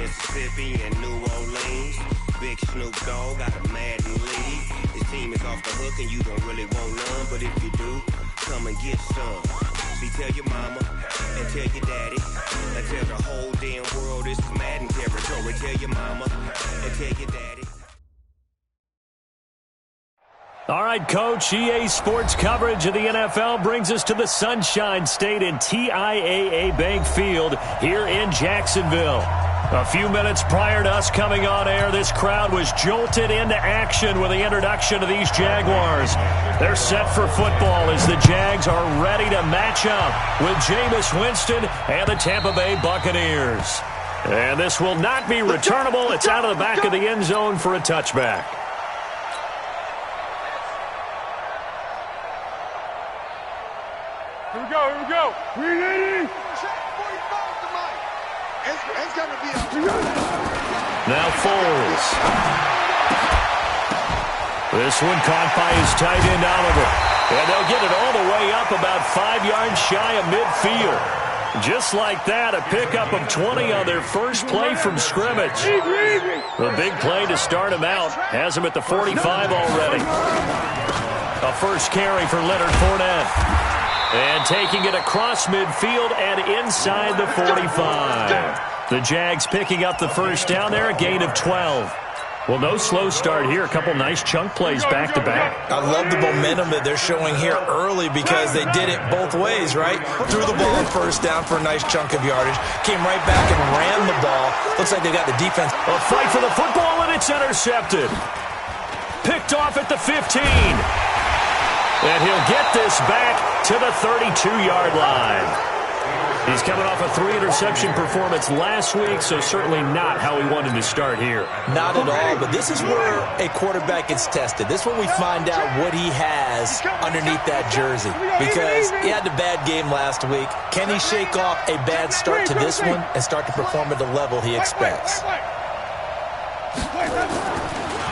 Mississippi and New Orleans. Big Snoop Dogg got a Madden lead. His team is off the hook and you don't really want none, but if you do, come and get some. See, tell your mama and tell your daddy and tell the whole damn world this is Madden territory. Tell your mama and tell your daddy. All right, Coach, EA Sports coverage of the NFL brings us to the Sunshine State in TIAA Bank Field here in Jacksonville. A few minutes prior to us coming on air, this crowd was jolted into action with the introduction of these Jaguars. They're set for football as the Jags are ready to match up with Jameis Winston and the Tampa Bay Buccaneers. And this will not be returnable. It's out of the back of the end zone for a touchback. Here we go, here we go. We ready? Now Foles. This one caught by his tight end Oliver. And they'll get it all the way up about 5 yards shy of midfield. Just like that, a pickup of 20 on their first play from scrimmage. The big play to start him out has him at the 45 already. A first carry for Leonard Fournette. And taking it across midfield and inside the 45. The Jags picking up the first down there, a gain of 12. Well, no slow start here. A couple nice chunk plays back-to-back. I love the momentum that they're showing here early because they did it both ways, right? Threw the ball on first down for a nice chunk of yardage. Came right back and ran the ball. Looks like they got the defense. A fight for the football, and it's intercepted. Picked off at the 15. And he'll get this back to the 32-yard line. He's coming off a 3-interception performance last week, so certainly not how he wanted to start here. Not at all, but this is where a quarterback gets tested. This is when we find out what he has underneath that jersey. Because he had a bad game last week. Can he shake off a bad start to this one and start to perform at the level he expects?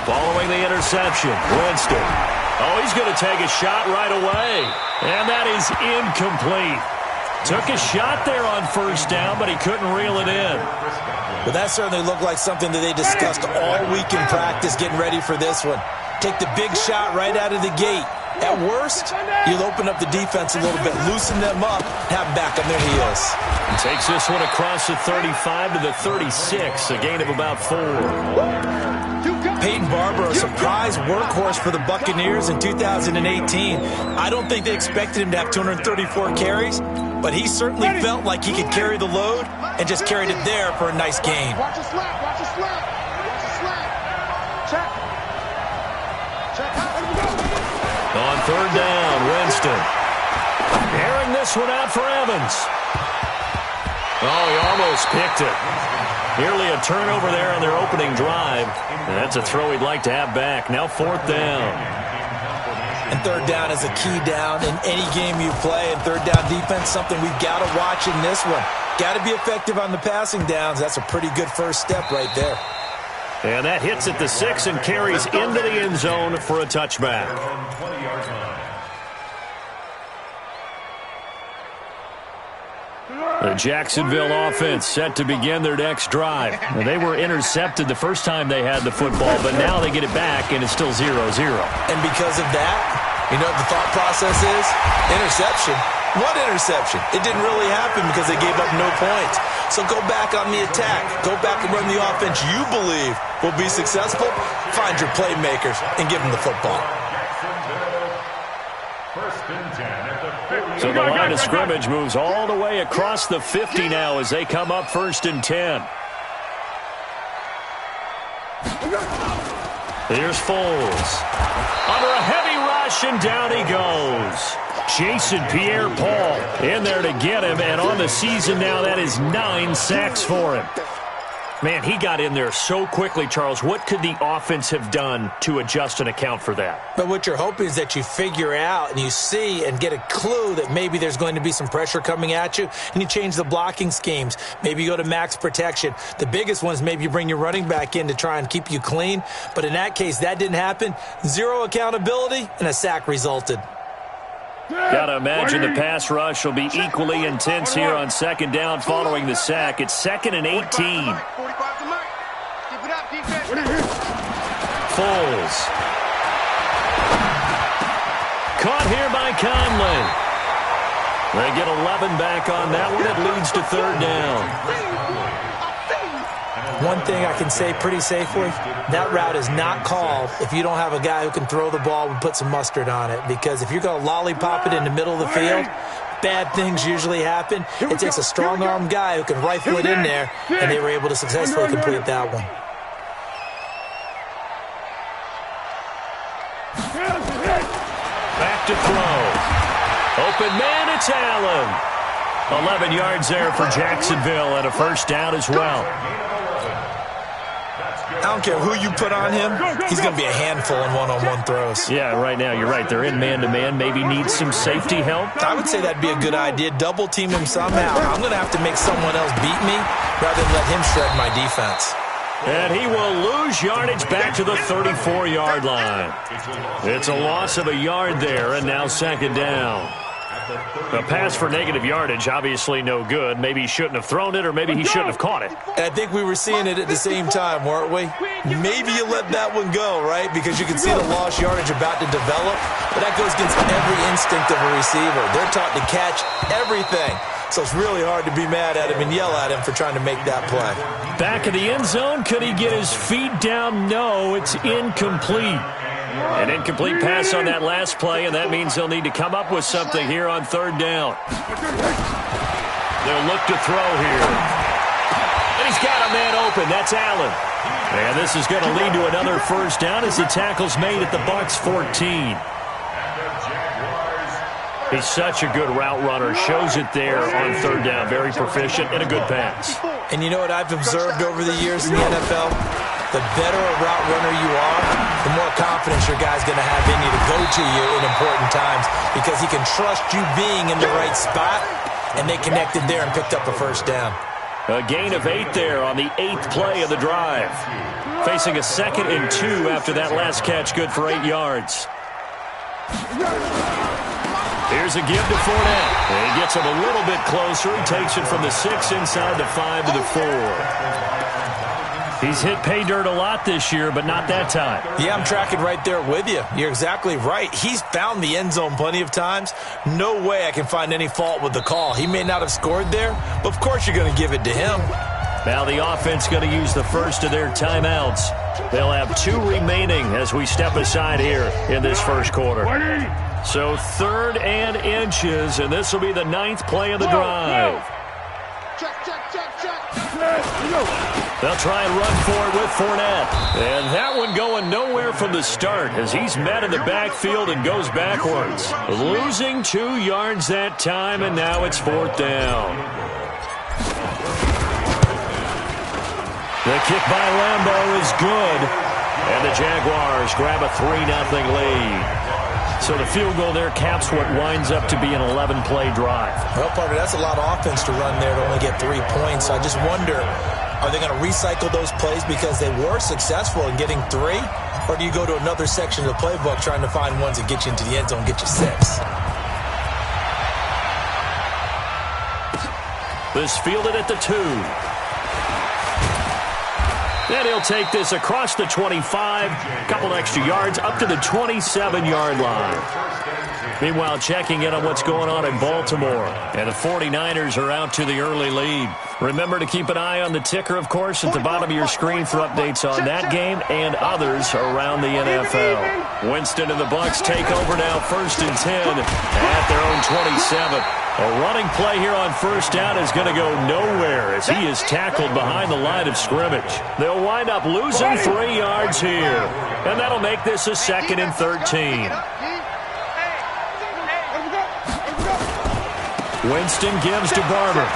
Following the interception, Winston. Oh, he's going to take a shot right away. And that is incomplete. Took a shot there on first down, but he couldn't reel it in. Well, that certainly looked like something that they discussed all week in practice, getting ready for this one. Take the big shot right out of the gate. At worst, you'll open up the defense a little bit, loosen them up, have them back on their heels. He takes this one across the 35 to the 36, a gain of about 4. Peyton Barber, a surprise workhorse for the Buccaneers in 2018. I don't think they expected him to have 234 carries, but he certainly felt like he could carry the load and just carried it there for a nice gain. Watch the slap, watch the slap. Watch the slap. Check. Check. On third down, Winston. Airing this one out for Evans. Oh, he almost picked it. Nearly a turnover there on their opening drive. And that's a throw he'd like to have back. Now fourth down. And third down is a key down in any game you play. And third down defense, something we've got to watch in this one. Got to be effective on the passing downs. That's a pretty good first step right there. And that hits at the 6 and carries into the end zone for a touchback. The Jacksonville offense set to begin their next drive. They were intercepted the first time they had the football, but now they get it back, and it's still 0-0. And because of that, you know what the thought process is? Interception. What interception? It didn't really happen because they gave up no points. So go back on the attack. Go back and run the offense you believe will be successful. Find your playmakers and give them the football. So the line of scrimmage moves all the way across the 50 now as they come up 1st and 10. Here's Foles. Under a heavy rush, and down he goes. Jason Pierre-Paul in there to get him, and on the season now, that is 9 sacks for him. Man, he got in there so quickly, Charles. What could the offense have done to adjust and account for that? But what you're hoping is that you figure out and you see and get a clue that maybe there's going to be some pressure coming at you, and you change the blocking schemes. Maybe you go to max protection. The biggest one is maybe you bring your running back in to try and keep you clean. But in that case, that didn't happen. 0 accountability, and a sack resulted. Got to imagine the pass rush will be equally intense here on 2nd down following the sack. It's 2nd and 18. Foles. Caught here by Conley. They get 11 back on that one. It leads to third down. One thing I can say pretty safely, that route is not called if you don't have a guy who can throw the ball and put some mustard on it. Because if you're going to lollipop it in the middle of the field, bad things usually happen. It takes a strong-armed guy who can rifle it in there, and they were able to successfully complete that one. Back to throw. Open man, it's Allen. 11 yards there for Jacksonville and a first down as well. I don't care who you put on him, he's going to be a handful in one-on-one throws. Yeah, right now, you're right. They're in man-to-man. Maybe need some safety help. I would say that'd be a good idea. Double team him somehow. I'm going to have to make someone else beat me rather than let him shred my defense. And he will lose yardage back to the 34-yard line. It's a loss of a yard there, and now second down. A pass for negative yardage, obviously no good. Maybe he shouldn't have thrown it, or maybe he shouldn't have caught it. I think we were seeing it at the same time, weren't we? Maybe you let that one go, right? Because you can see the lost yardage about to develop. But that goes against every instinct of a receiver. They're taught to catch everything. So it's really hard to be mad at him and yell at him for trying to make that play. Back of the end zone, could he get his feet down? No, it's incomplete. An incomplete pass on that last play, and that means they'll need to come up with something here on third down. They'll look to throw here. And he's got a man open. That's Allen. And this is going to lead to another first down as the tackle's made at the Bucs 14. He's such a good route runner. Shows it there on third down. Very proficient and a good pass. And you know what I've observed over the years in the NFL? The better a route runner you are, the more confidence your guy's going to have in you to go to you in important times because he can trust you being in the right spot, and they connected there and picked up a first down. A gain of 8 there on the 8th play of the drive. Facing a 2nd and 2 after that last catch, good for 8 yards. Here's a give to Fournette. And he gets him a little bit closer. He takes it from the 6 inside the 5 to the 4. He's hit pay dirt a lot this year, but not that time. Yeah, I'm tracking right there with you. You're exactly right. He's found the end zone plenty of times. No way I can find any fault with the call. He may not have scored there, but of course you're going to give it to him. Now the offense going to use the first of their timeouts. They'll have 2 remaining as we step aside here in this first quarter. So 3rd and inches, and this will be the 9th play of the drive. Check. They'll try and run for it with Fournette. And that one going nowhere from the start as he's met in the backfield and goes backwards. Losing 2 yards that time, and now it's 4th down. The kick by Lambeau is good. And the Jaguars grab a 3-0 lead. So the field goal there caps what winds up to be an 11-play drive. Well, partner, that's a lot of offense to run there to only get 3 points. I just wonder, are they going to recycle those plays because they were successful in getting 3? Or do you go to another section of the playbook trying to find ones that get you into the end zone and get you 6? This fielded at the 2. Then he'll take this across the 25, a couple extra yards, up to the 27-yard line. Meanwhile, checking in on what's going on in Baltimore. And the 49ers are out to the early lead. Remember to keep an eye on the ticker, of course, at the bottom of your screen for updates on that game and others around the NFL. Winston and the Bucs take over now, 1st and 10 at their own 27. A running play here on first down is going to go nowhere as he is tackled behind the line of scrimmage. They'll wind up losing 3 yards here, and that'll make this a 2nd and 13. Winston gives to Barber.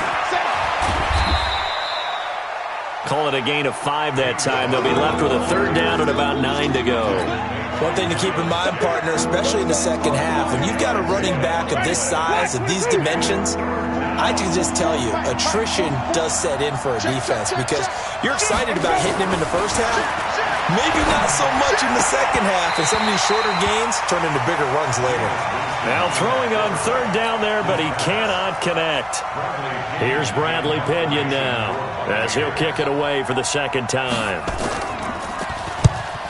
Call it a gain of 5 that time. They'll be left with a 3rd down and about 9 to go. One thing to keep in mind, partner, especially in the second half, when you've got a running back of this size, of these dimensions, I can just tell you, attrition does set in for a defense because you're excited about hitting him in the first half. Maybe not so much in the second half, and some of these shorter gains turn into bigger runs later. Now throwing on 3rd down there, but he cannot connect. Here's Bradley Pinion now as he'll kick it away for the 2nd time.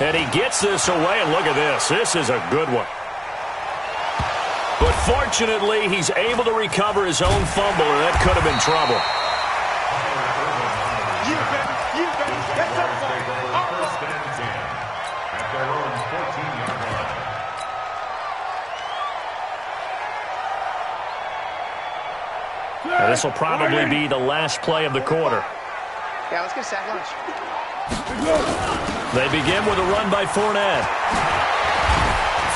And he gets this away, and look at this. This is a good one. But fortunately, he's able to recover his own fumble, or that could have been trouble. And this will probably be the last play of the quarter. Yeah, let's get sack lunch. They begin with a run by Fournette.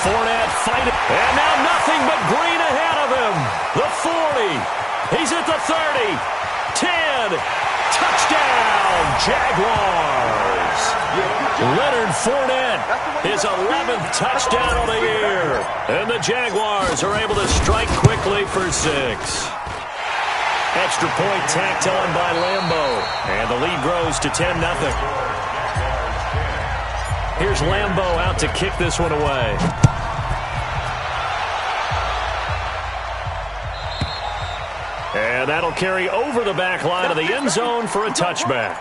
Fournette fighting. And now nothing but green ahead of him. The 40. He's at the 30. 10. Touchdown, Jaguars. Leonard Fournette, his 11th touchdown of the year. And the Jaguars are able to strike quickly for 6. Extra point tacked on by Lambeau. And the lead grows to 10-0. Here's Lambeau out to kick this one away. And that'll carry over the back line of the end zone for a touchback.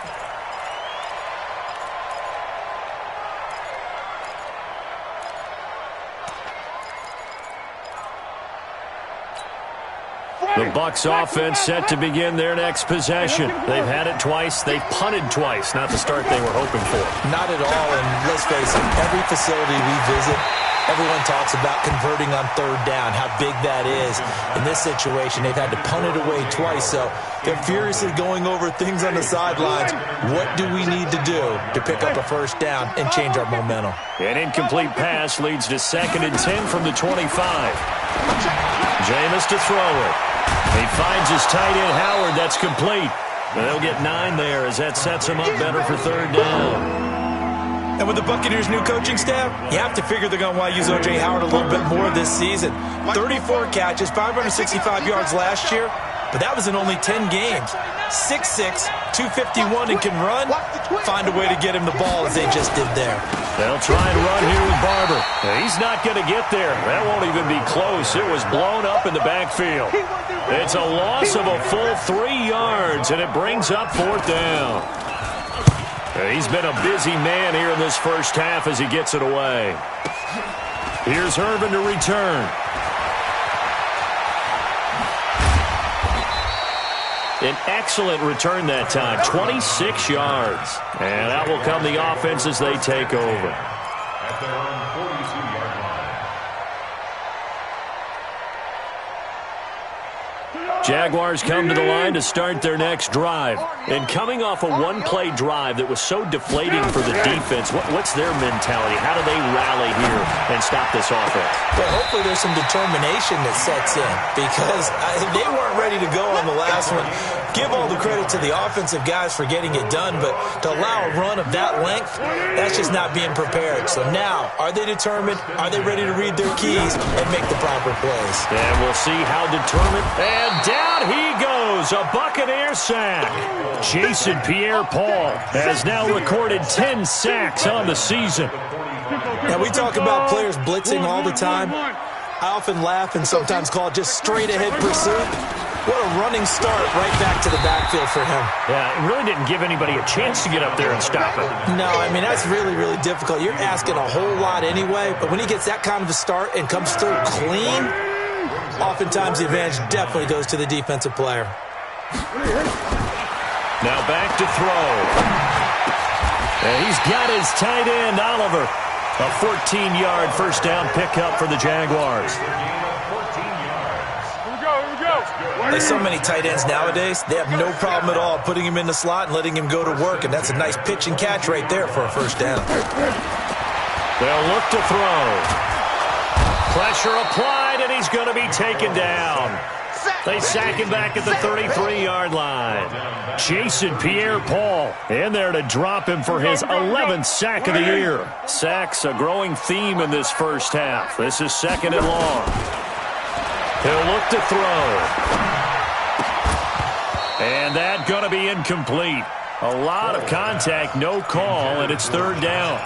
The Bucs offense set to begin their next possession. They've had it twice. They've punted twice. Not the start they were hoping for. Not at all, and let's face it, every facility we visit, everyone talks about converting on third down, how big that is. In this situation, they've had to punt it away twice, so they're furiously going over things on the sidelines. What do we need to do to pick up a first down and change our momentum? An incomplete pass leads to 2nd and 10 from the 25. Jameis to throw it. He finds his tight end, Howard. That's complete. They'll get 9 there as that sets him up better for third down. And with the Buccaneers' new coaching staff, you have to figure they're going to want to use O.J. Howard a little bit more this season. 34 catches, 565 yards last year, but that was in only 10 games. 6'6", 251, and can run. Find a way to get him the ball as they just did there. They'll try and run here with Barber. He's not going to get there. That won't even be close. It was blown up in the backfield. It's a loss of a full 3 yards, and it brings up 4th down. He's been a busy man here in this first half as he gets it away. Here's Irvin to return. An excellent return that time, 26 yards. And out will come the offense as they take over. At their own 42-yard line. Jaguars come to the line to start their next drive. And coming off a one-play drive that was so deflating for the defense, what's their mentality? How do they rally here and stop this offense? Well, hopefully there's some determination that sets in because they weren't ready to go on the last one. Give all the credit to the offensive guys for getting it done, but to allow a run of that length, that's just not being prepared. So now, are they determined? Are they ready to read their keys and make the proper plays? And we'll see how determined. And down he goes, a Buccaneer sack. Jason Pierre-Paul has now recorded 10 sacks on the season. Now, we talk about players blitzing all the time. I often laugh and sometimes call it just straight-ahead pursuit. What a running start right back to the backfield for him. Yeah, it really didn't give anybody a chance to get up there and stop it. No, I mean, that's really, really difficult. You're asking a whole lot anyway, but when he gets that kind of a start and comes through clean, oftentimes the advantage definitely goes to the defensive player. Now back to throw. And he's got his tight end, Oliver. A 14-yard first down pickup for the Jaguars. There's so many tight ends nowadays, they have no problem at all putting him in the slot and letting him go to work, and that's a nice pitch and catch right there for a first down. They'll look to throw. Pressure applied, and he's going to be taken down. They sack him back at the 33-yard line. Jason Pierre-Paul in there to drop him for his 11th sack of the year. Sacks a growing theme in this first half. This is 2nd and long. He'll look to throw. And that's going to be incomplete. A lot of contact, no call, and it's 3rd down.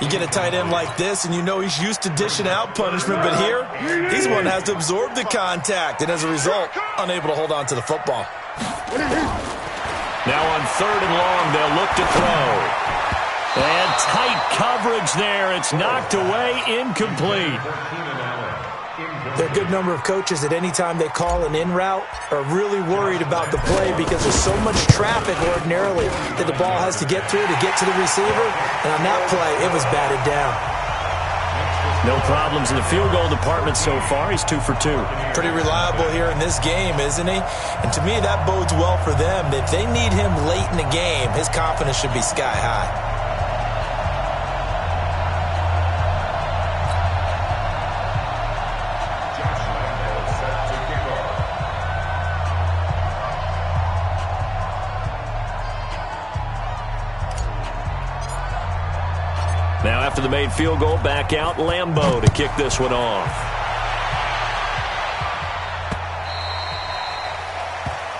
You get a tight end like this, and you know he's used to dishing out punishment, but here, he's the one that has to absorb the contact, and as a result, unable to hold on to the football. Now on 3rd and long, they'll look to throw. And tight coverage there. It's knocked away, incomplete. There are a good number of coaches at any time they call an in route are really worried about the play because there's so much traffic ordinarily that the ball has to get through to get to the receiver. And on that play, it was batted down. No problems in the field goal department so far. He's 2 for 2. Pretty reliable here in this game, isn't he? And to me, that bodes well for them. If they need him late in the game, his confidence should be sky high. Now after the made field goal, back out Lambeau to kick this one off.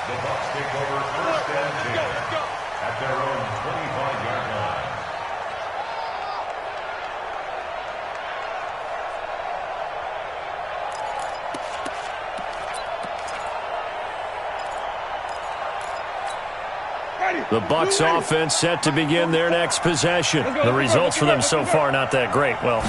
The Bucs take over first and 10 at their own 25-yard line. The Bucs offense set to begin their next possession. The results for them so far not that great. Well,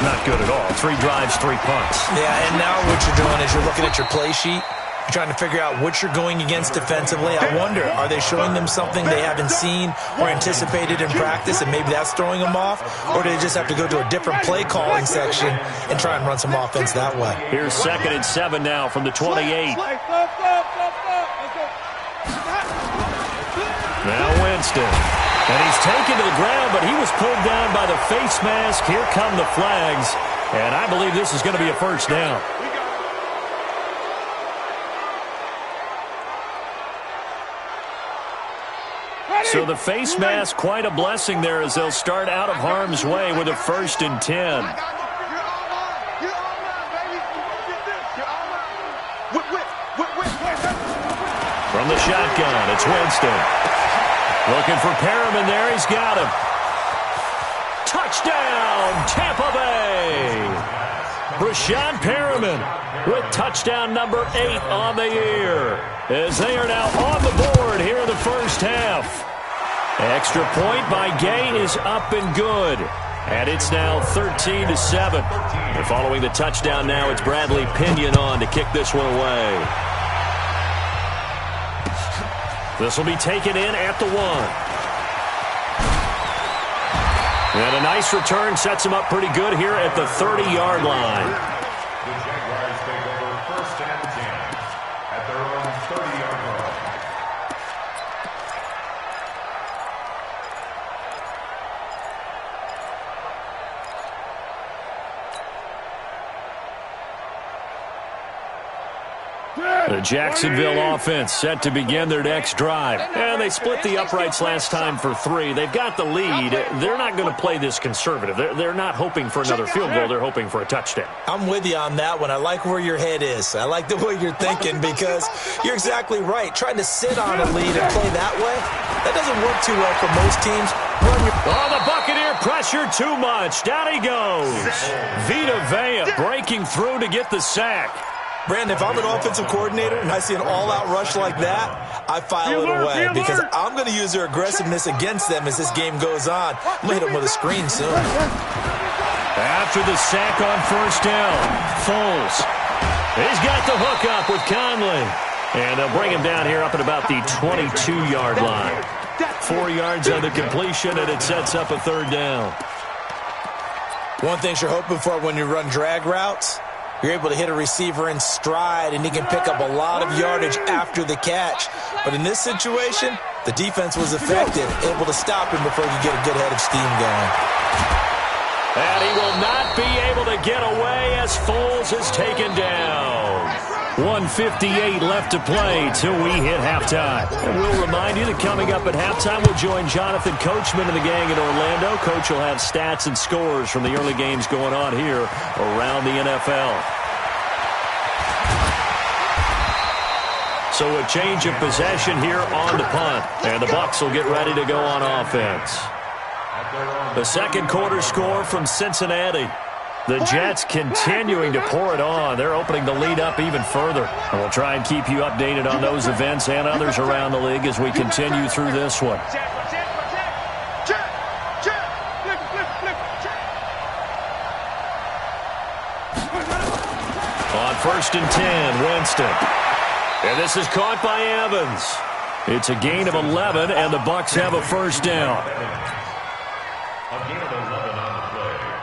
not good at all. 3 drives, 3 punts. Yeah, and now what you're doing is you're looking at your play sheet. You're trying to figure out what you're going against defensively. I wonder, are they showing them something they haven't seen or anticipated in practice, and maybe that's throwing them off? Or do they just have to go to a different play calling section and try and run some offense that way? Here's 2nd and 7 now from the 28. Now Winston. And he's taken to the ground, but he was pulled down by the face mask. Here come the flags. And I believe this is going to be a first down. So the face mask, quite a blessing there as they'll start out of harm's way with a 1st and 10. From the shotgun, it's Winston. Looking for Perriman there. He's got him. Touchdown, Tampa Bay. Rashawn Perriman with touchdown number 8 on the year, as they are now on the board here in the first half. Extra point by Gay is up and good. And it's now 13-7. And following the touchdown now, it's Bradley Pinion on to kick this one away. This will be taken in at the 1. And a nice return sets him up pretty good here at the 30-yard line. The Jaguars take over first and 10 at their own 30-yard line. The Jacksonville offense set to begin their next drive. And they split the uprights last time for 3. They've got the lead. They're not going to play this conservative. They're not hoping for another field goal. They're hoping for a touchdown. I'm with you on that one. I like where your head is. I like the way you're thinking because you're exactly right. Trying to sit on a lead and play that way, that doesn't work too well for most teams. Oh, the Buccaneer pressure too much. Down he goes. Vita Vea breaking through to get the sack. Brandon, if I'm an offensive coordinator and I see an all-out rush like that, I file it away because I'm going to use their aggressiveness against them as this game goes on. I'm going to hit them with a screen soon. After the sack on first down, Foles. He's got the hook up with Conley. And they'll bring him down here up at about the 22-yard line. 4 yards on the completion, and it sets up a 3rd down. One thing you're hoping for when you run drag routes, you're able to hit a receiver in stride, and he can pick up a lot of yardage after the catch. But in this situation, the defense was effective, able to stop him before you get a good head of steam going. And he will not be able to get away as Foles is taken down. 1:58 left to play till we hit halftime. And we'll remind you that coming up at halftime, we'll join Jonathan Coachman and the gang in Orlando. Coach will have stats and scores from the early games going on here around the NFL. So a change of possession here on the punt. And the Bucs will get ready to go on offense. The second quarter score from Cincinnati. The Jets continuing to pour it on. They're opening the lead up even further. And we'll try and keep you updated on those events and others around the league as we continue through this one. 1st and 10, Winston. And this is caught by Evans. It's a gain of 11, and the Bucs have a first down.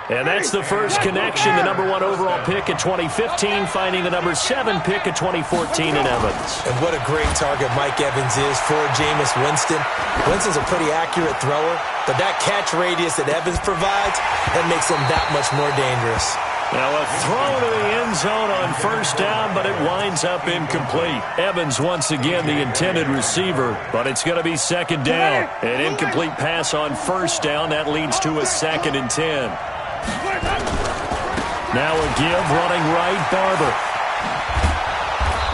And that's the first connection, the number 1 overall pick in 2015, finding the number 7 pick in 2014 in Evans. And what a great target Mike Evans is for Jameis Winston. Winston's a pretty accurate thrower, but that catch radius that Evans provides, that makes him that much more dangerous. Now a throw to the end zone on first down, but it winds up incomplete. Evans once again the intended receiver, but it's going to be 2nd down. An incomplete pass on first down. That leads to a 2nd and 10. Now a give, running right, Barber.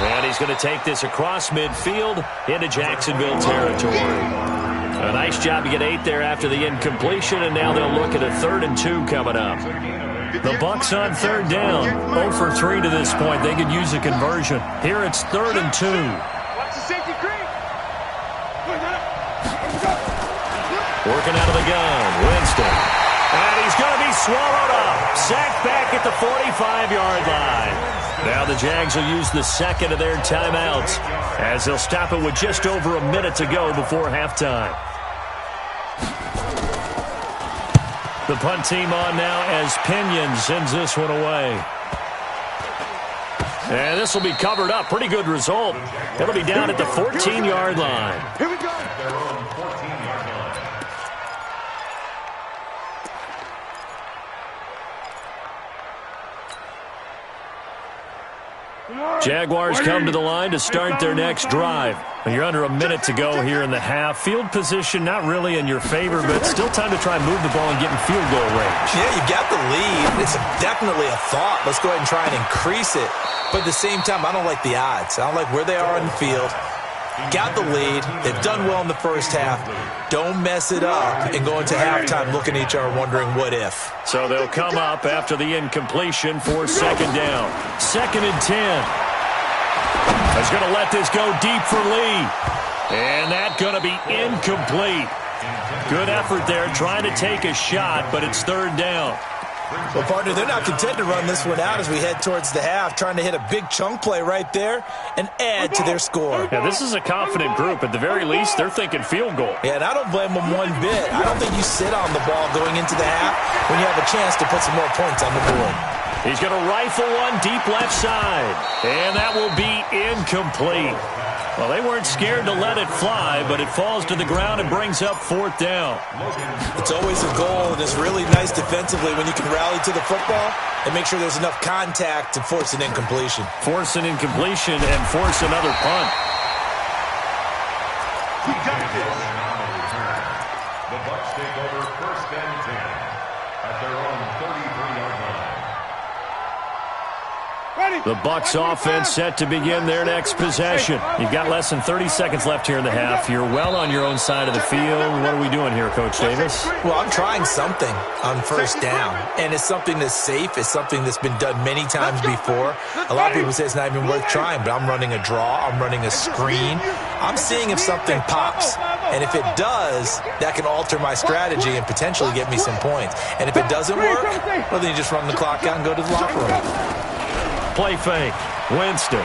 And he's going to take this across midfield into Jacksonville territory. A nice job to get 8 there after the incompletion, and now they'll look at a 3rd and 2 coming up. The Bucs on 3rd down, 0 for 3 to this point. They could use a conversion. Here it's 3rd and 2. Working out of the gun, Winston. And he's going to be swallowed up. Sacked back at the 45-yard line. Now the Jags will use the 2nd of their timeouts as they'll stop it with just over a minute to go before halftime. The punt team on now as Pinion sends this one away. And this will be covered up. Pretty good result. It'll be down at the 14-yard line. Here we go. Jaguars come to the line to start their next drive. You're under a minute to go here in the half. Field position not really in your favor, but still time to try and move the ball and get in field goal range. Yeah, you got the lead. It's definitely a thought. Let's go ahead and try and increase it. But at the same time, I don't like the odds. I don't like where they are on the field. Got the lead. They've done well in the first half. Don't mess it up and go into halftime looking at each other wondering what if. So they'll come up after the incompletion for 2nd down. 2nd and 10. He's going to let this go deep for Lee. And that's going to be incomplete. Good effort there trying to take a shot, but it's 3rd down. Well, partner, they're not content to run this one out as we head towards the half, trying to hit a big chunk play right there and add to their score. Yeah, this is a confident group. At the very least, they're thinking field goal. Yeah, and I don't blame them one bit. I don't think you sit on the ball going into the half when you have a chance to put some more points on the board. He's going to rifle one deep left side, and that will be incomplete. Well, they weren't scared to let it fly, but it falls to the ground and brings up 4th down. It's always a goal, and it's really nice defensively when you can rally to the football and make sure there's enough contact to force an incompletion. Force an incompletion and force another punt. The Bucs take over 1st and 10 at their own 33-yard line. The Bucs offense set to begin their next possession. You've got less than 30 seconds left here in the half. You're well on your own side of the field. What are we doing here, Coach Davis? Well, I'm trying something on first down, and it's something that's safe. It's something that's been done many times before. A lot of people say it's not even worth trying, but I'm running a draw. I'm running a screen. I'm seeing if something pops, and if it does, that can alter my strategy and potentially get me some points. And if it doesn't work, well, then you just run the clock out and go to the locker room. Play fake. Winston.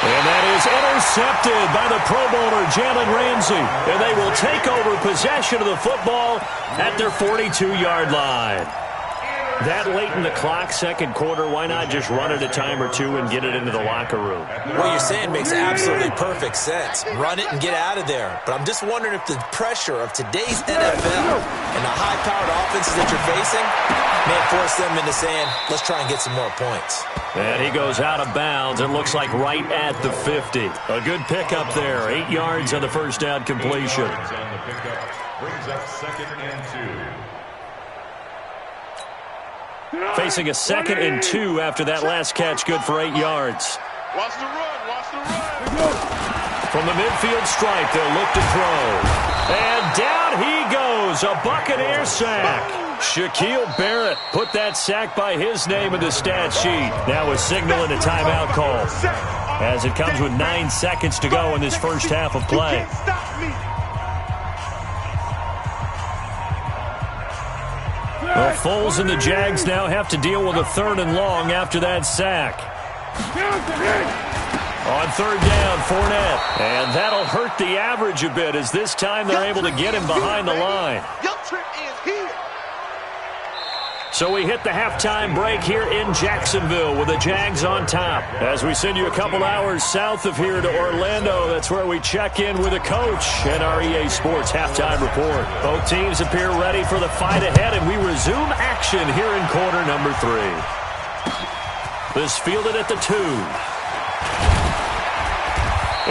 And that is intercepted by the Pro Bowler, Jalen Ramsey. And they will take over possession of the football at their 42-yard line. That late in the clock, 2nd quarter, why not just run it a time or two and get it into the locker room? What you're saying makes absolutely perfect sense. Run it and get out of there. But I'm just wondering if the pressure of today's NFL and the high-powered offenses that you're facing may force them into saying, let's try and get some more points. And he goes out of bounds. It looks like right at the 50. A good pickup there. 8 yards on the first down completion. Brings up 2nd and 2. Facing a 2nd and 2 after that last catch, good for 8 yards. Watch the run, watch the run. From the midfield stripe, they'll look to throw. And down he goes, a Buccaneer sack. Shaquille Barrett put that sack by his name in the stat sheet. Now a signal and a timeout call, as it comes with 9 seconds to go in this first half of play. Well, Well, Foles and the Jags now have to deal with a 3rd and long after that sack. On 3rd down, Fournette. And that'll hurt the average a bit as this time they're able to get him behind the line. Your trip is here. So we hit the halftime break here in Jacksonville with the Jags on top. As we send you a couple hours south of here to Orlando, that's where we check in with the coach and our EA Sports halftime report. Both teams appear ready for the fight ahead, and we resume action here in quarter number 3. This fielded at the 2.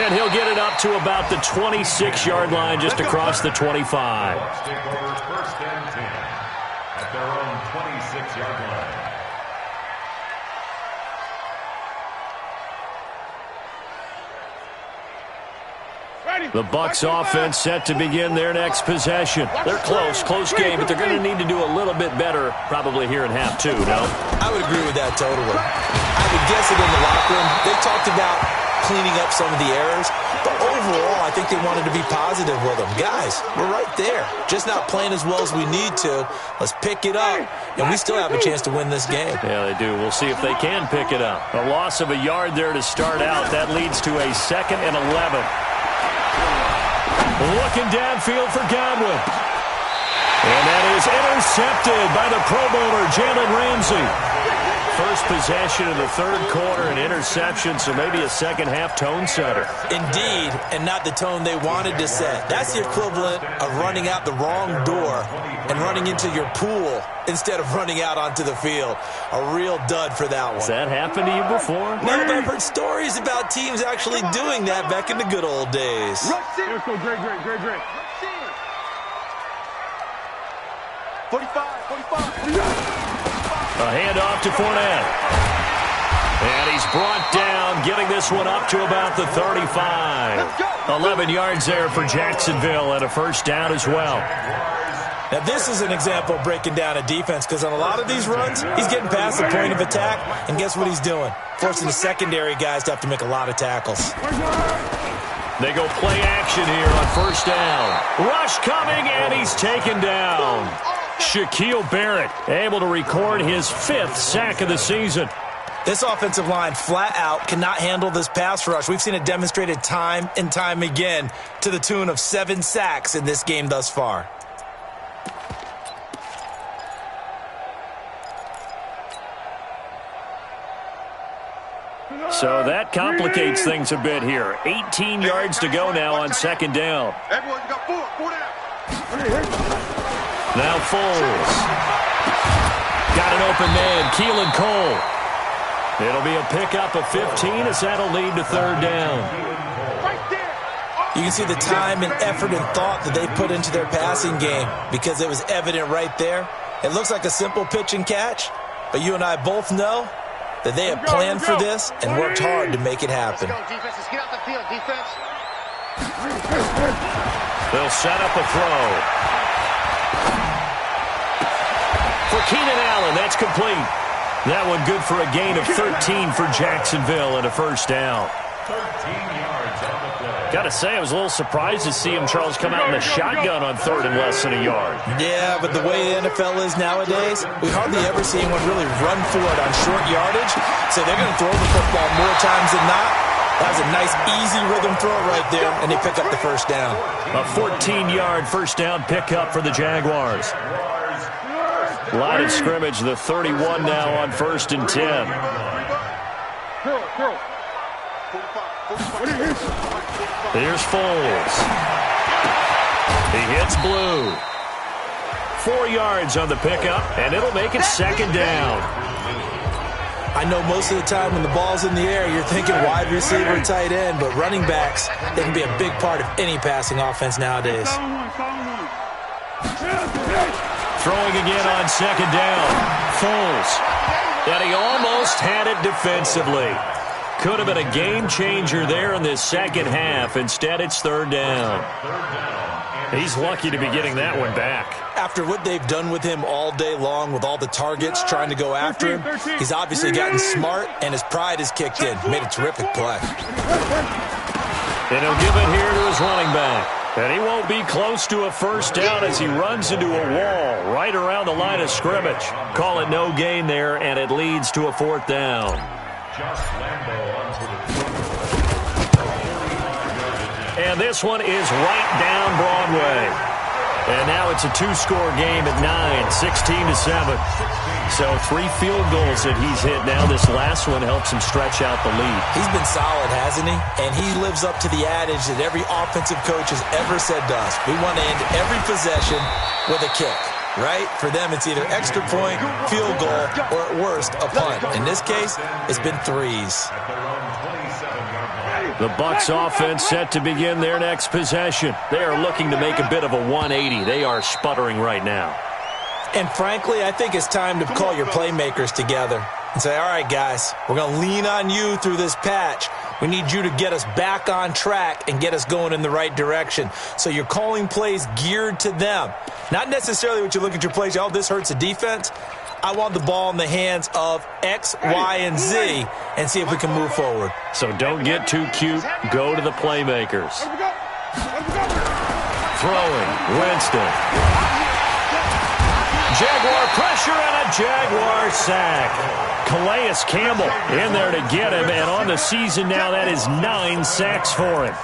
And he'll get it up to about the 26-yard line just across the 25. Bucs take over 1st and 10 at their own 26-yard line. The Bucs offense set to begin their next possession. They're close game, but they're going to need to do a little bit better probably here in half 2, no? I would agree with that totally. I would guess it in the locker room. They talked about cleaning up some of the errors, but overall, I think they wanted to be positive with them. Guys, we're right there. Just not playing as well as we need to. Let's pick it up, and we still have a chance to win this game. Yeah, they do. We'll see if they can pick it up. A loss of a yard there to start out. That leads to a 2nd and 11. Looking downfield for Godwin. And that is intercepted by the Pro Bowler, Jalen Ramsey. First possession of the 3rd quarter, an interception, so maybe a second-half tone setter. Indeed, and not the tone they wanted to set. That's the equivalent of running out the wrong door and running into your pool instead of running out onto the field. A real dud for that one. Has that happened to you before? No, but I've heard stories about teams actually doing that back in the good old days. Let's go, great. 45. A handoff to Fournette. And he's brought down, getting this one up to about the 35. 11 yards there for Jacksonville and a 1st down as well. Now, this is an example of breaking down a defense because on a lot of these runs, he's getting past the point of attack, and guess what he's doing? Forcing the secondary guys to have to make a lot of tackles. They go play action here on 1st down. Rush coming, and he's taken down. Shaquille Barrett able to record his 5th sack of the season. This offensive line flat out cannot handle this pass rush. We've seen it demonstrated time and time again to the tune of 7 sacks in this game thus far. So that complicates things a bit here. 18 yards to go now on 2nd down. Everyone, you got 4 down. Now Foles. Got an open man, Keelan Cole. It'll be a pickup of 15 as that'll lead to 3rd down. You can see the time and effort and thought that they put into their passing game because it was evident right there. It looks like a simple pitch and catch, but you and I both know that they have planned for this and worked hard to make it happen. Let's go, defense. Let's get out the field, defense. They'll set up a throw. For Keenan Allen, that's complete. That one good for a gain of 13 for Jacksonville and a 1st down. 13 yards on the play. Got to say, I was a little surprised to see him, Charles, come out in the shotgun on 3rd and less than a yard. Yeah, but the way the NFL is nowadays, we hardly ever see anyone really run for it on short yardage. So they're going to throw the football more times than not. That was a nice, easy rhythm throw right there, and they pick up the 1st down. A 14-yard 1st down pickup for the Jaguars. Line of scrimmage, the 31 now on 1st and 10. Here's Foles. He hits blue. 4 yards on the pickup, and it'll make it 2nd down. I know most of the time when the ball's in the air, you're thinking wide receiver, tight end, but running backs, they can be a big part of any passing offense nowadays. Throwing again on 2nd down. Foles. And he almost had it defensively. Could have been a game changer there in this 2nd half. Instead, it's 3rd down. He's lucky to be getting that one back. After what they've done with him all day long with all the targets trying to go after him, he's obviously gotten smart and his pride has kicked in. Made a terrific play. And he'll give it here to his running back. And he won't be close to a first down as he runs into a wall right around the line of scrimmage. Call it no gain there, and it leads to a fourth down. And this one is right down Broadway. And now it's a two-score game at 9, 16-7. So 3 field goals that he's hit now. This last one helps him stretch out the lead. He's been solid, hasn't he? And he lives up to the adage that every offensive coach has ever said to us. We want to end every possession with a kick, right? For them, it's either extra point, field goal, or at worst, a punt. In this case, it's been 3s. The Bucs offense set to begin their next possession. They are looking to make a bit of a 180. They are sputtering right now. And frankly, I think it's time to call your playmakers together and say, all right, guys, we're going to lean on you through this patch. We need you to get us back on track and get us going in the right direction. So you're calling plays geared to them. Not necessarily what you look at your plays, oh, this hurts the defense. I want the ball in the hands of X, Y, and Z and see if we can move forward. So don't get too cute. Go to the playmakers. Throwing, Winston. Jaguar pressure and a Jaguar sack. Calais Campbell in there to get him, and on the season now, that is 9 sacks for him.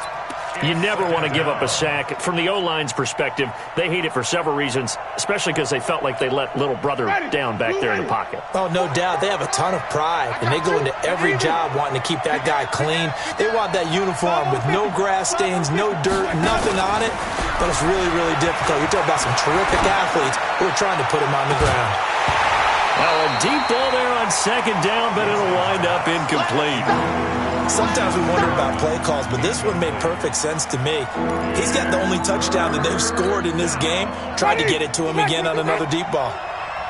You never want to give up a sack. From the O-line's perspective, they hate it for several reasons, especially because they felt like they let little brother down back there in the pocket. Oh, no doubt. They have a ton of pride, and they go into every job wanting to keep that guy clean. They want that uniform with no grass stains, no dirt, nothing on it, but it's really, really difficult. You're talking about some terrific athletes who are trying to put him on the ground. Well, a deep ball there on second down, but it'll wind up incomplete. Sometimes we wonder about play calls, but this one made perfect sense to me. He's got the only touchdown that they've scored in this game. Tried to get it to him again on another deep ball.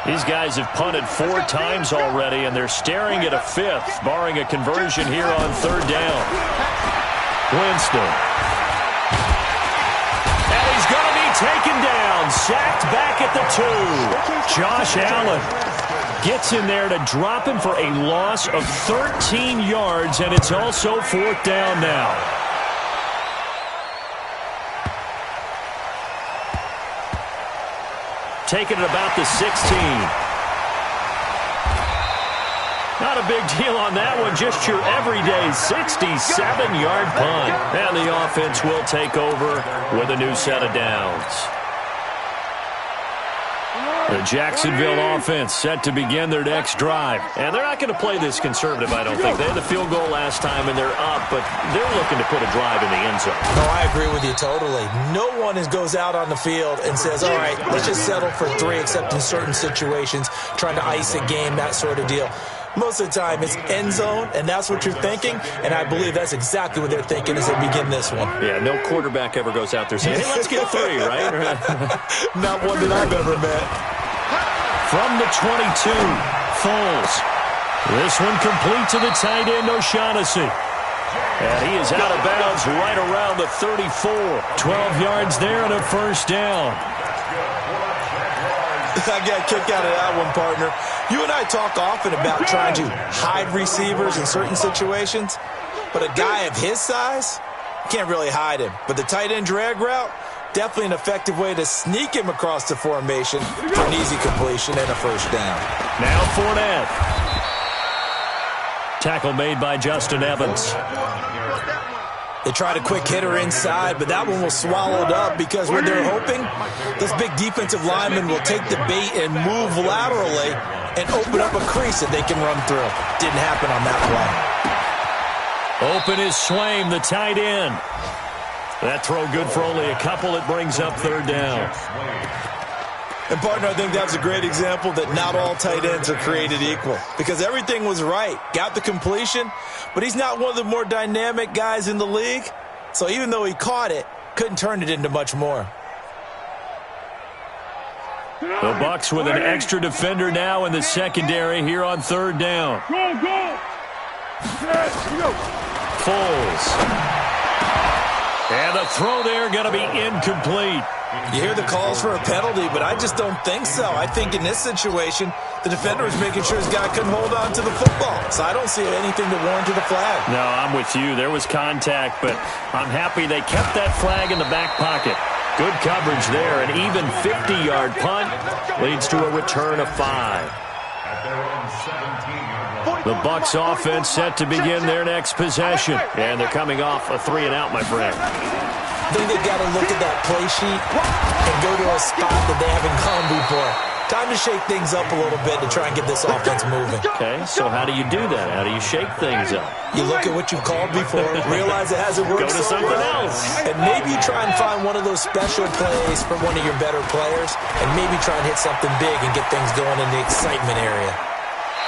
These guys have punted 4 times already, and they're staring at a 5th, barring a conversion here on third down. Winston. And he's going to be taken down, sacked back at the 2. Josh Allen gets in there to drop him for a loss of 13 yards, and it's also 4th down now. Taking it about the 16. Not a big deal on that one, just your everyday 67-yard punt. And the offense will take over with a new set of downs. The Jacksonville offense set to begin their next drive. And they're not going to play this conservative, I don't think. They had the field goal last time, and they're up, but they're looking to put a drive in the end zone. No, I agree with you totally. No one goes out on the field and says, all right, let's just settle for 3, except in certain situations, trying to ice a game, that sort of deal. Most of the time, it's end zone, and that's what you're thinking, and I believe that's exactly what they're thinking as they begin this one. Yeah, no quarterback ever goes out there saying, hey, let's get 3, right? Not one that I've ever met. From the 22, Foles. This one complete to the tight end, O'Shaughnessy. And he is out of bounds right around the 34. 12 yards there and a first down. I got a kick out of that one, partner. You and I talk often about trying to hide receivers in certain situations, but a guy of his size, you can't really hide him. But the tight end drag route, definitely an effective way to sneak him across the formation for an easy completion and a first down. Now Fournette. Tackle made by Justin Evans. They tried a quick hitter inside, but that one was swallowed up because when they're hoping, this big defensive lineman will take the bait and move laterally and open up a crease that they can run through. Didn't happen on that play. Open is Swaim, the tight end. That throw good for only a couple. It brings up third down. And, partner, I think that's a great example that not all tight ends are created equal because everything was right. Got the completion, but he's not one of the more dynamic guys in the league. So even though he caught it, couldn't turn it into much more. The Bucs with an extra defender now in the secondary here on third down. Foles. And the throw there going to be incomplete. You hear the calls for a penalty, but I just don't think so. I think in this situation, the defender was making sure his guy couldn't hold on to the football. So I don't see anything that warranted a flag. No, I'm with you. There was contact, but I'm happy they kept that flag in the back pocket. Good coverage there. An even 50-yard punt leads to a return of 5. At their own 17-yard line. The Bucs offense set to begin their next possession. And they're coming off a 3-and-out, my friend. I think they've got to look at that play sheet and go to a spot that they haven't gone before. Time to shake things up a little bit to try and get this offense moving. Okay, so how do you do that? How do you shake things up? You look at what you've called before, realize it hasn't worked Go to so something well, else. and maybe you try and find one of those special plays for one of your better players, and maybe try and hit something big and get things going in the excitement area.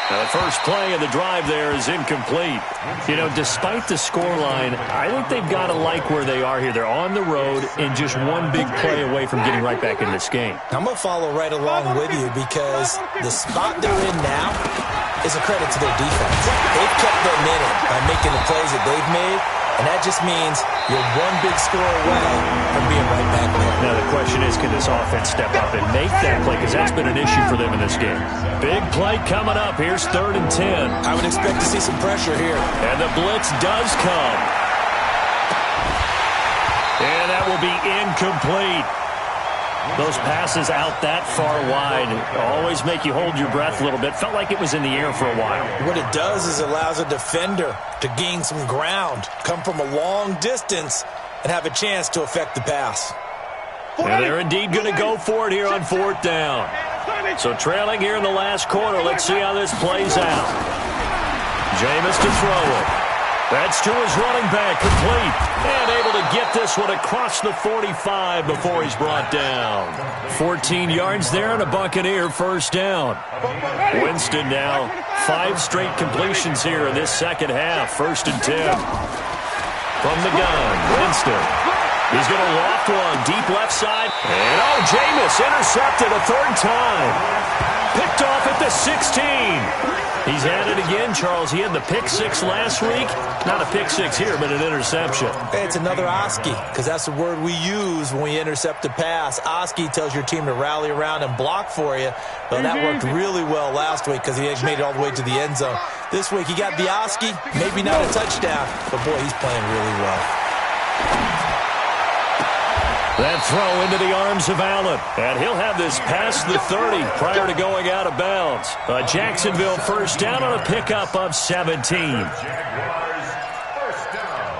Now, the first play of the drive there is incomplete. You know, despite the scoreline, I think they've got to like where they are here. They're on the road and just one big play away from getting right back in this game. I'm going to follow right along with you because the spot they're in now is a credit to their defense. They've kept them in it by making the plays that they've made, and that just means you're one big score away from being right back there. Now, the question is, can this offense step up and make that play? Because that's been an issue for them in this game. Big play coming up. Here's 3rd and 10. I would expect to see some pressure here. And the blitz does come. And that will be incomplete. Those passes out that far wide always make you hold your breath a little bit. Felt like it was in the air for a while. What it does is it allows a defender to gain some ground, come from a long distance, and have a chance to affect the pass. And they're indeed going to go for it here on 4th down. So trailing here in the last quarter. Let's see how this plays out. Jameis to throw it. That's to his running back, complete. And able to get this one across the 45 before he's brought down. 14 yards there and a Buccaneer first down. Winston now 5 straight completions here in this second half. 1st and 10. From the gun, Winston. He's going to loft one deep left side. And Jameis intercepted a 3rd time. Picked off at the 16. He's had it again, Charles. He had the pick 6 last week. Not a pick 6 here, but an interception. Hey, it's another Oski, because that's the word we use when we intercept a pass. Oski tells your team to rally around and block for you. Well, that worked really well last week because he made it all the way to the end zone. This week, he got the Oski, maybe not a touchdown, but boy, he's playing really well. That throw into the arms of Allen. And he'll have this past the 30 prior to going out of bounds. A Jacksonville first down on a pickup of 17. Jaguars first down.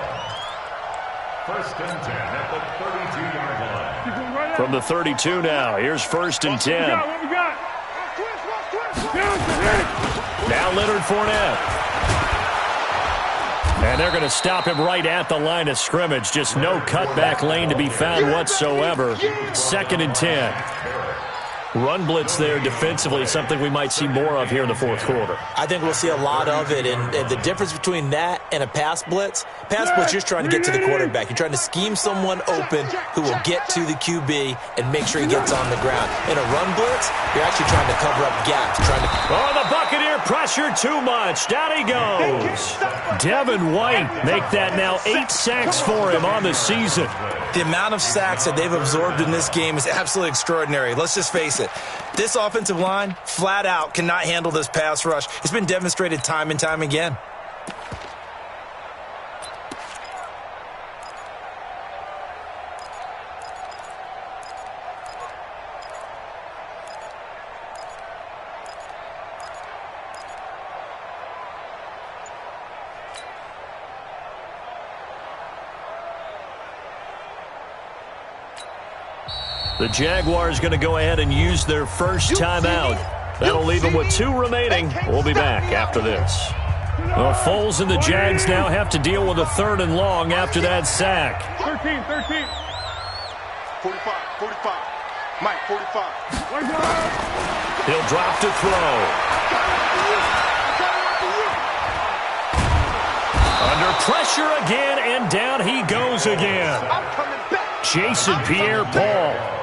1st and 10 at the 32-yard line. From the 32 now, here's 1st and 10. Now Leonard Fournette. And they're going to stop him right at the line of scrimmage. Just no cutback lane to be found whatsoever. 2nd and 10. Run blitz there defensively, something we might see more of here in the 4th quarter. I think we'll see a lot of it, and the difference between that and a pass blitz, you're just trying to get to the quarterback. You're trying to scheme someone open who will get to the QB and make sure he gets on the ground. In a run blitz, you're actually trying to cover up gaps. The Buccaneer pressure too much. Down he goes. Devin White make that now 8 sacks for him on the season. The amount of sacks that they've absorbed in this game is absolutely extraordinary. Let's just face it. This offensive line, flat out, cannot handle this pass rush. It's been demonstrated time and time again. The Jaguars going to go ahead and use their first timeout. That'll leave them with 2 remaining. We'll be back after this. Well, Foles and the Jags now have to deal with a 3rd and long after that sack. 13. 45. Mike, 45. He'll drop to throw. Under pressure again, and down he goes again. Jason Pierre-Paul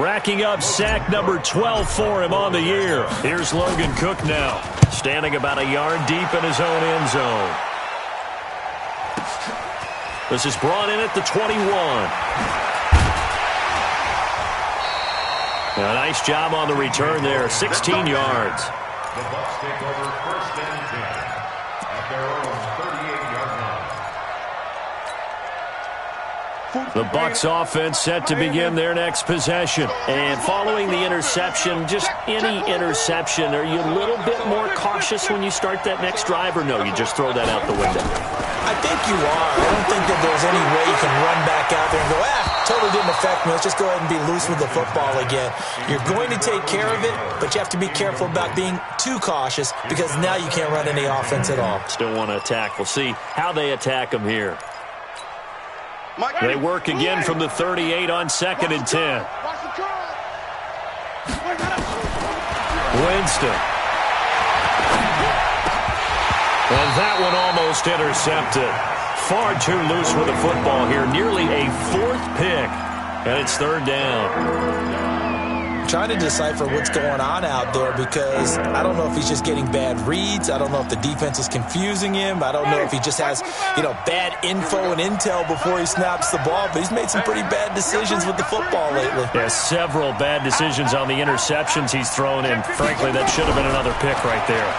racking up sack number 12 for him on the year. Here's Logan Cook now, standing about a yard deep in his own end zone. This is brought in at the 21. A nice job on the return there, 16 yards. The Bucs take over 1st and 10 at their own 38-yard line. The Bucs offense set to begin their next possession. And following the interception, just any interception, are you a little bit more cautious when you start that next drive, or no, you just throw that out the window? I think you are. I don't think that there's any way you can run back out there and go, totally didn't affect me. Let's just go ahead and be loose with the football again. You're going to take care of it, but you have to be careful about being too cautious because now you can't run any offense at all. Still want to attack. We'll see how they attack them here. They work again from the 38 on 2nd and 10. Winston. And that one almost intercepted. Far too loose with the football here. Nearly a 4th pick. And it's 3rd down. I'm trying to decipher what's going on out there because I don't know if he's just getting bad reads. I don't know if the defense is confusing him. I don't know if he just has, bad info and intel before he snaps the ball. But he's made some pretty bad decisions with the football lately. Yeah, several bad decisions on the interceptions he's thrown in. Frankly, that should have been another pick right there.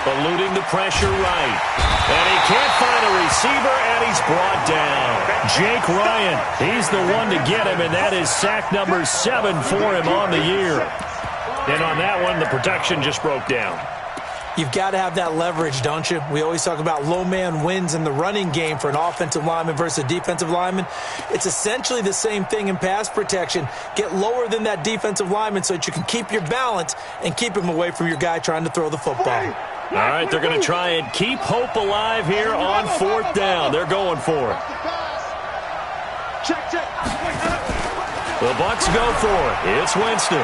Eluding the pressure right. And he can't find a receiver, and he's brought down. Jake Ryan, he's the one to get him, and that is sack number 7 for him on the year. And on that one, the protection just broke down. You've got to have that leverage, don't you? We always talk about low man wins in the running game for an offensive lineman versus a defensive lineman. It's essentially the same thing in pass protection. Get lower than that defensive lineman so that you can keep your balance and keep him away from your guy trying to throw the football. All right, they're going to try and keep hope alive here on 4th down. They're going for it. The Bucs go for it. It's Winston.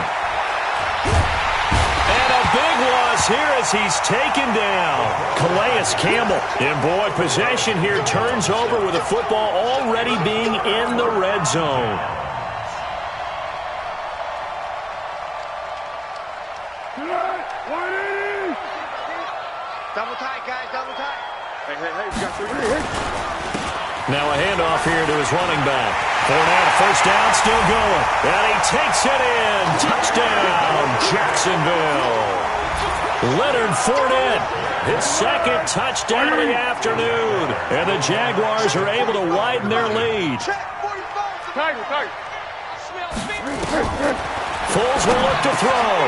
And a big loss here as he's taken down. Calais Campbell. And boy, possession here turns over with the football already being in the red zone. Double tight, guys, double tight. Hey, we got 3 minutes. Now a handoff here to his running back. Fournette, 1st down, still going. And he takes it in. Touchdown, Jacksonville. Leonard Fournette, his 2nd touchdown of the afternoon. And the Jaguars are able to widen their lead. Foles will look to throw.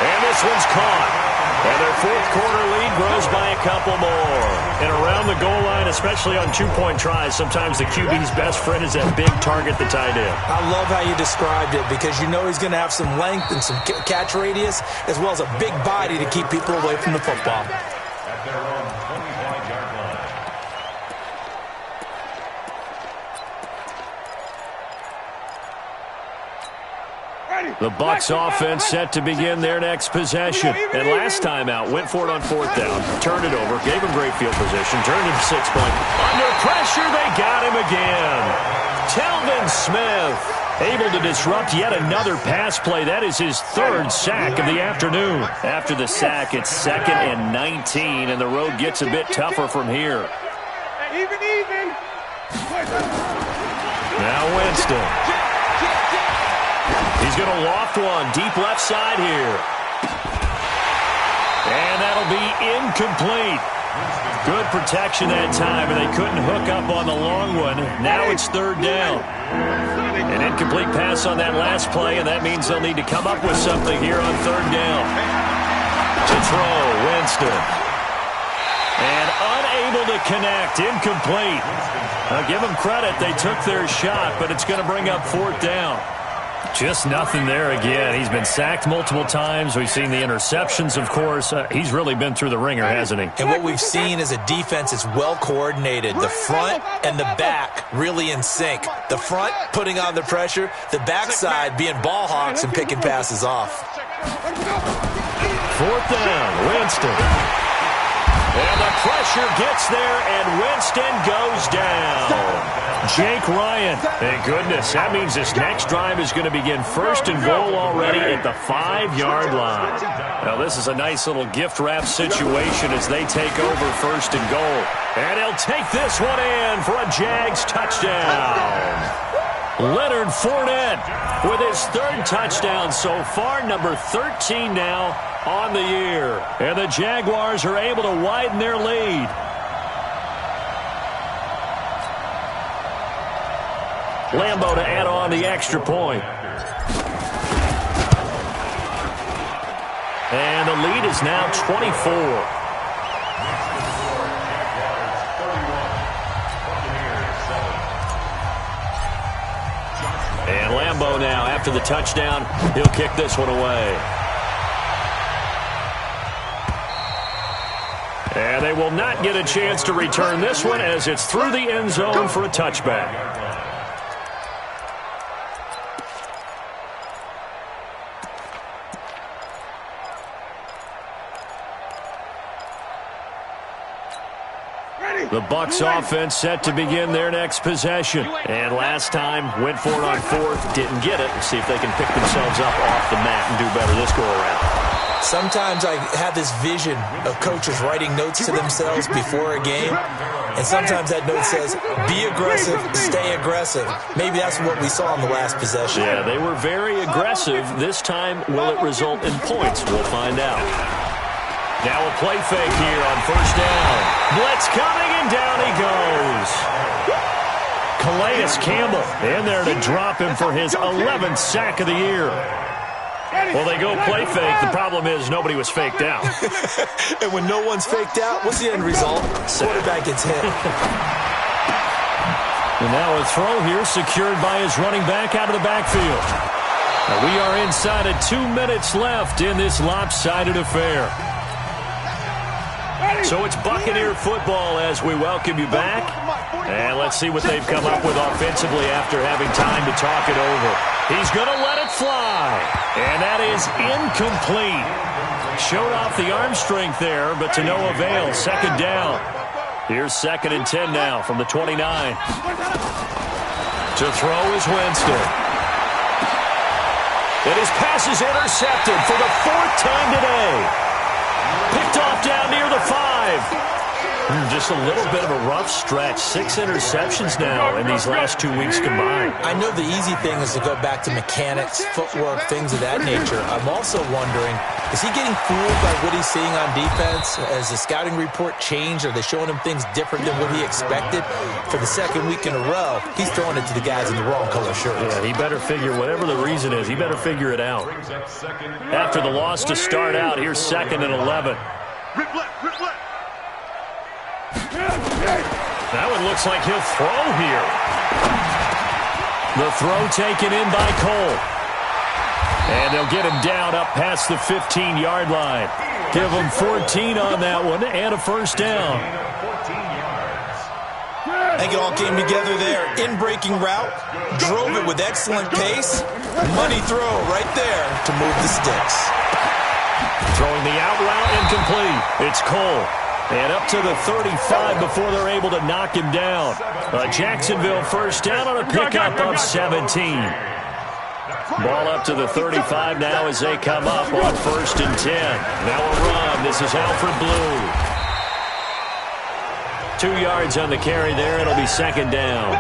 And this one's caught. And their 4th quarter lead grows by a couple more. And around the goal line, especially on 2-point tries, sometimes the QB's best friend is that big target, the tight end. I love how you described it because you know he's going to have some length and some catch radius as well as a big body to keep people away from the football. At their own 25-yard line. The Bucs offense set to begin their next possession. And last time out, went for it on 4th down, turned it over, gave him great field position, turned it to 6-point. Under pressure, they got him again. Telvin Smith able to disrupt yet another pass play. That is his 3rd sack of the afternoon. After the sack, it's 2nd and 19, and the road gets a bit tougher from here. Even. Now Winston. He's going to loft one deep left side here. And that'll be incomplete. Good protection that time, and they couldn't hook up on the long one. Now it's 3rd down. An incomplete pass on that last play, and that means they'll need to come up with something here on 3rd down. To throw, Winston. And unable to connect, incomplete. Now give them credit, they took their shot, but it's going to bring up 4th down. Just nothing there again. He's been sacked multiple times. We've seen the interceptions, of course. He's really been through the ringer, hasn't he? And what we've seen is a defense that's well coordinated. The front and the back really in sync. The front putting on the pressure. The backside being ball hawks and picking passes off. 4th down, Winston. And the pressure gets there, and Winston goes down. Jake Ryan. Thank goodness. That means this next drive is going to begin first and goal already at the 5-yard line. Now, this is a nice little gift wrap situation as they take over first and goal. And he'll take this one in for a Jags touchdown. Leonard Fournette with his 3rd touchdown so far, number 13 now on the year. And the Jaguars are able to widen their lead. Lambeau to add on the extra point. And the lead is now 24. And Lambeau now, after the touchdown, he'll kick this one away. And they will not get a chance to return this one as it's through the end zone for a touchback. The Bucs offense set to begin their next possession. And last time, went for it on 4th, didn't get it. See if they can pick themselves up off the mat and do better this go-around. Sometimes I have this vision of coaches writing notes to themselves before a game, and sometimes that note says, be aggressive, stay aggressive. Maybe that's what we saw in the last possession. Yeah, they were very aggressive. This time, will it result in points? We'll find out. Now a play fake here on first down. Blitz coming, and down he goes. Calais Campbell in there to drop him for his 11th sack of the year. Well, they go play fake. The problem is nobody was faked out. And when no one's faked out, what's the end result? Quarterback gets hit. And now a throw here secured by his running back out of the backfield. Now we are inside of 2 minutes left in this lopsided affair. So it's Buccaneer football as we welcome you back. And let's see what they've come up with offensively after having time to talk it over. He's going to let it fly. And that is incomplete. Showed off the arm strength there, but to no avail. Second down. Here's 2nd and 10 now from the 29. To throw is Winston. And his pass is intercepted for the 4th time today. Picked off down near the 5. Just a little bit of a rough stretch. 6 interceptions now in these last 2 weeks combined. I know the easy thing is to go back to mechanics, footwork, things of that nature. I'm also wondering, is he getting fooled by what he's seeing on defense? Has the scouting report changed? Are they showing him things different than what he expected? For the 2nd week in a row, he's throwing it to the guys in the wrong color shirts. Yeah, he better figure, whatever the reason is, he better figure it out. After the loss to start out, here's 2nd and 11. That one looks like he'll throw here. The throw taken in by Cole. And they'll get him down up past the 15-yard line. Give him 14 on that one and a first down. I think it all came together there. In-breaking route, drove it with excellent pace. Money throw right there to move the sticks. Throwing the out route incomplete. It's Cole. And up to the 35 before they're able to knock him down. Jacksonville first down on a pickup of 17. Ball up to the 35 now as they come up on 1st and 10. Now a run. This is Alfred Blue. 2 yards on the carry there. It'll be 2nd down.